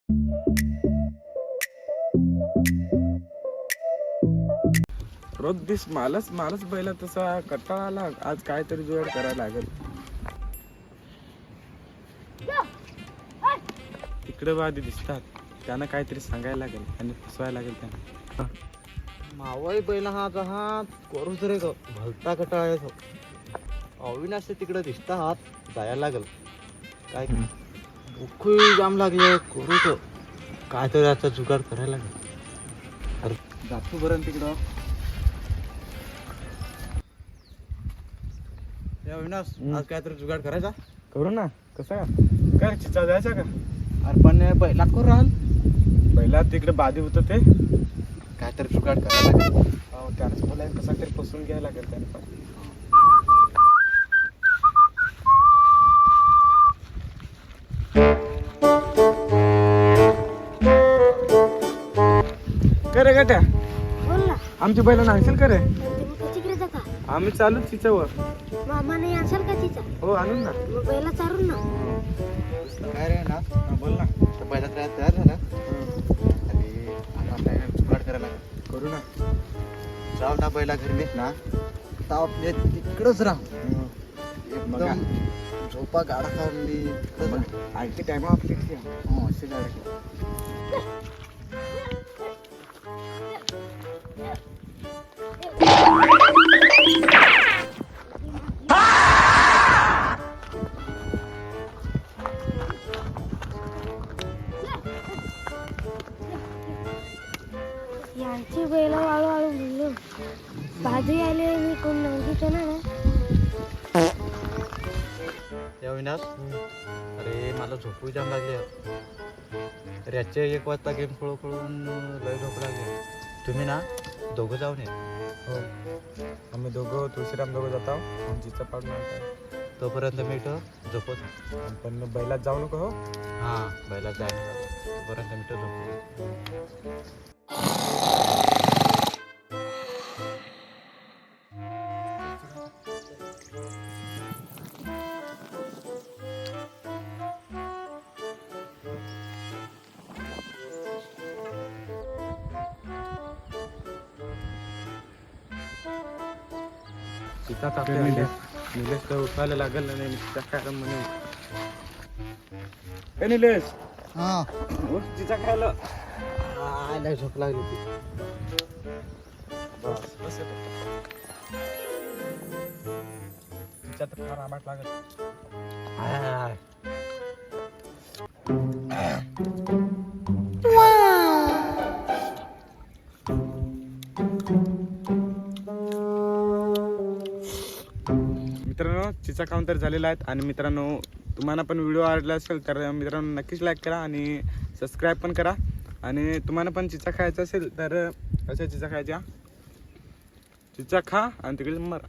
रोज दिस मालच पहिला तसा कट्टाळा आला. आज काहीतरी जुगाड करायला लागेल. तिकडे वादी दिसतात, त्यांना काहीतरी सांगायला लागेल आणि फसवायला लागेल त्यांना. मावाई बैला हा करूच रे तो भलता कटाळा येतो. अविनाश तिकडे दिसता हात जायला लागल. काय उखळी जाम लागले करू तो काय तरी याचा जुगाड करायला लागेल. अरे जातो बरं तिकडं. अविनाश आज काय तरी जुगाड करायचा. करू ना. कसा काय चिचा जायचा का? अरे पण बैला करू राहाल. पहिला तिकडे बाधी होतं ते काय तरी जुगाड करायला लागेल. त्याच बोलायला कसा तरी फसून घ्यायला लागेल त्याने पण. करे गट्या बोल ना. आमची बैला नाहीशील करे. तुम्ही कशी करता का? आम्ही चालू तिच्यावर. मामा नाही असेल का तिचा? हो आणून ना. मग पहिला चारून ना. काय रे ना बोल ना. बैला तयार झाला. आणि आता आपल्याला जुगाड करायला लागेल. करू ना. जाऊ ना बैला घरी नेत ना तर आपल्या तिकडच राहू. एकदम झोपा गाडा काढली आयटी टाइम आपली अशी गाडी. यांची बैल वाळू म्हणलो बाजू आले मी कोण नव्हतीच ना. अविनाश अरे मला झोपू जाम लागले. अरे याचे 1 वाजता गेम खेळून लय झोप लागले. तुम्ही ना दोघं जाऊन ये. हो आम्ही दोघं तुळशीराम दोघं जातो. जिचं पाडून आणतो. तोपर्यंत मी इथं झोपत. पण बैलात जाऊ नको. हो हां बैला जायला तोपर्यंत मी इथं झोपतो. तिचा तापले निलेश तर उठवायला लागेल नाही. तिचा काय म्हणे काय निलेश हां तिचा खायला लय झोप लागली ती. बस बस तिच्या तर फार आंबाट लागेल. मित्रांनो चिचा काउंटर झालेला आहे. आणि मित्रांनो तुम्हाला पण व्हिडिओ आवडला असेल तर मित्रांनो नक्कीच लाईक करा आणि सबस्क्राईब पण करा. आणि तुम्हाला पण चिचा खायचा असेल तर कशा चिचा खायच्या चिचा खा आणि तिकडे मरा.